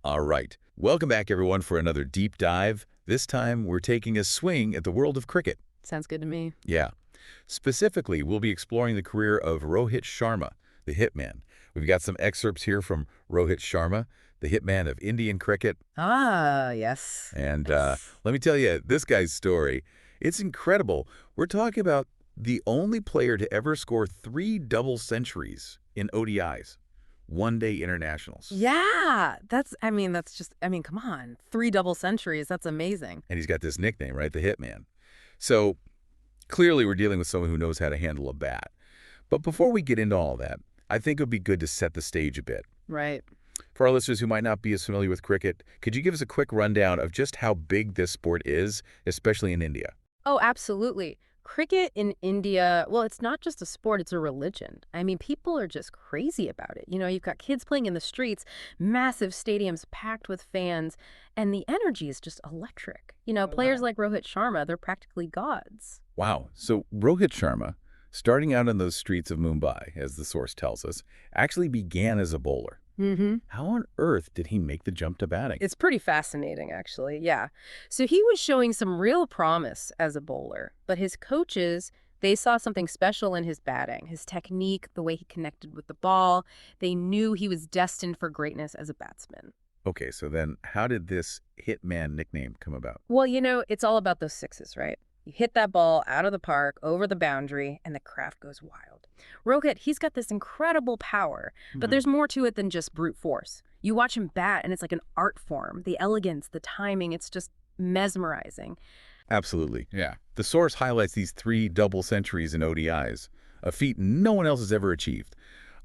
All right. Welcome back, everyone, for another deep dive. This time, we're taking a swing at the world of cricket. Sounds good to me. Yeah. Specifically, we'll be exploring the career of Rohit Sharma, the Hitman. We've got some excerpts here from Rohit Sharma, the Hitman of Indian cricket. Ah, yes. And Yes. let me tell you, this guy's story, it's incredible. We're talking about the only player to ever score 3 double centuries in ODIs, one-day internationals. Yeah, come on. 3 double centuries. That's amazing. And he's got this nickname, right? The Hitman. So clearly we're dealing with someone who knows how to handle a bat. But before we get into all that, I think it would be good to set the stage a bit. Right. For our listeners who might not be as familiar with cricket, could you give us a quick rundown of just how big this sport is, especially in India? Oh, absolutely. Cricket in India, well, it's not just a sport, it's a religion. I mean, people are just crazy about it. You've got kids playing in the streets, massive stadiums packed with fans, and the energy is just electric. Players like Rohit Sharma, they're practically gods. Wow. So Rohit Sharma, starting out in those streets of Mumbai, as the source tells us, actually began as a bowler. Mm-hmm. How on earth did he make the jump to batting? It's pretty fascinating, actually, yeah. So he was showing some real promise as a bowler, but his coaches, they saw something special in his batting, his technique, the way he connected with the ball. They knew he was destined for greatness as a batsman. Okay, so then how did this Hitman nickname come about? Well, it's all about those sixes, right? You hit that ball out of the park, over the boundary, and the craft goes wild. Rohit, he's got this incredible power, but there's more to it than just brute force. You watch him bat, and it's like an art form. The elegance, the timing, it's just mesmerizing. Absolutely, yeah. The source highlights these 3 double centuries in ODIs, a feat no one else has ever achieved.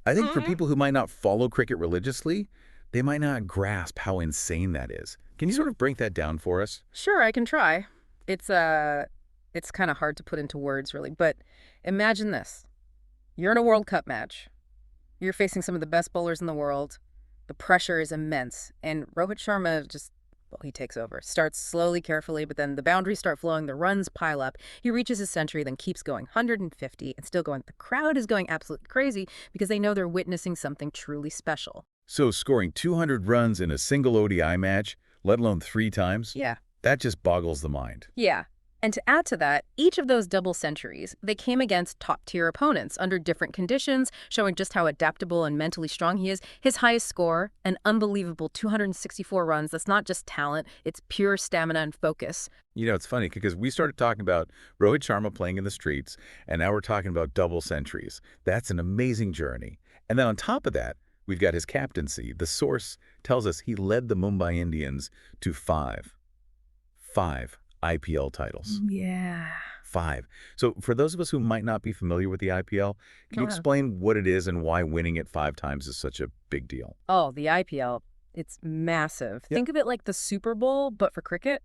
I think for people who might not follow cricket religiously, they might not grasp how insane that is. Can you sort of break that down for us? Sure, I can try. It's kind of hard to put into words, really, but imagine this. You're in a World Cup match. You're facing some of the best bowlers in the world. The pressure is immense, and Rohit Sharma he takes over. Starts slowly, carefully, but then the boundaries start flowing, the runs pile up. He reaches his century, then keeps going, 150, and still going. The crowd is going absolutely crazy because they know they're witnessing something truly special. So scoring 200 runs in a single ODI match, let alone 3 times, Yeah. that just boggles the mind. Yeah. And to add to that, each of those double centuries, they came against top-tier opponents under different conditions, showing just how adaptable and mentally strong he is. His highest score, an unbelievable 264 runs. That's not just talent, it's pure stamina and focus. It's funny because we started talking about Rohit Sharma playing in the streets, and now we're talking about double centuries. That's an amazing journey. And then on top of that, we've got his captaincy. The source tells us he led the Mumbai Indians to 5 IPL titles. Yeah. 5. So for those of us who might not be familiar with the IPL, can you explain what it is and why winning it 5 times is such a big deal? Oh, the IPL, it's massive. Yep. Think of it like the Super Bowl, but for cricket.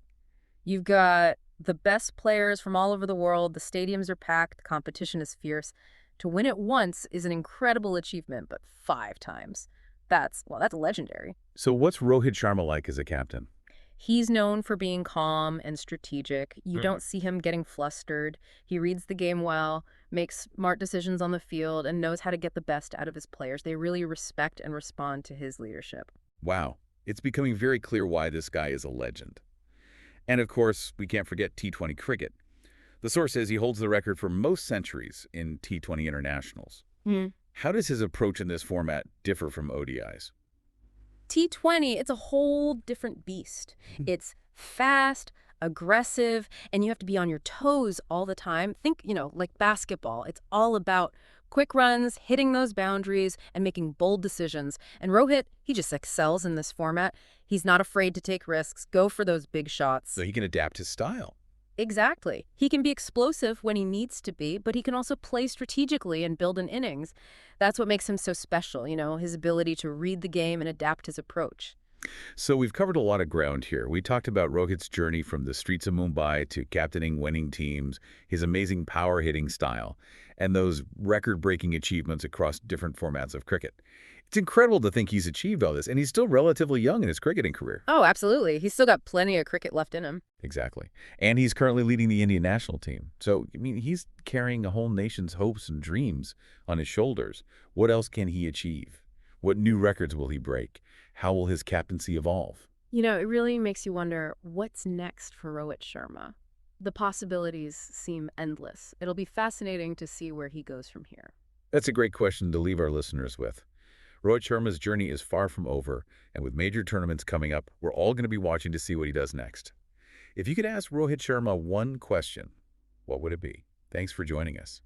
You've got the best players from all over the world. The stadiums are packed. The competition is fierce. To win it once is an incredible achievement, but 5 times. That's legendary. So what's Rohit Sharma like as a captain? He's known for being calm and strategic. You don't see him getting flustered. He reads the game well, makes smart decisions on the field, and knows how to get the best out of his players. They really respect and respond to his leadership. Wow, it's becoming very clear why this guy is a legend. And of course, we can't forget T20 cricket. The source says he holds the record for most centuries in T20 internationals. How does his approach in this format differ from ODIs? T20, it's a whole different beast. It's fast, aggressive, and you have to be on your toes all the time. Think, like basketball. It's all about quick runs, hitting those boundaries, and making bold decisions. And Rohit, he just excels in this format. He's not afraid to take risks, go for those big shots. So he can adapt his style. Exactly. He can be explosive when he needs to be, but he can also play strategically and build an innings. That's what makes him so special, his ability to read the game and adapt his approach. So we've covered a lot of ground here. We talked about Rohit's journey from the streets of Mumbai to captaining winning teams, his amazing power-hitting style, and those record-breaking achievements across different formats of cricket. It's incredible to think he's achieved all this, and he's still relatively young in his cricketing career. Oh, absolutely. He's still got plenty of cricket left in him. Exactly. And he's currently leading the Indian national team. So, he's carrying a whole nation's hopes and dreams on his shoulders. What else can he achieve? What new records will he break? How will his captaincy evolve? It really makes you wonder what's next for Rohit Sharma. The possibilities seem endless. It'll be fascinating to see where he goes from here. That's a great question to leave our listeners with. Rohit Sharma's journey is far from over, and with major tournaments coming up, we're all going to be watching to see what he does next. If you could ask Rohit Sharma one question, what would it be? Thanks for joining us.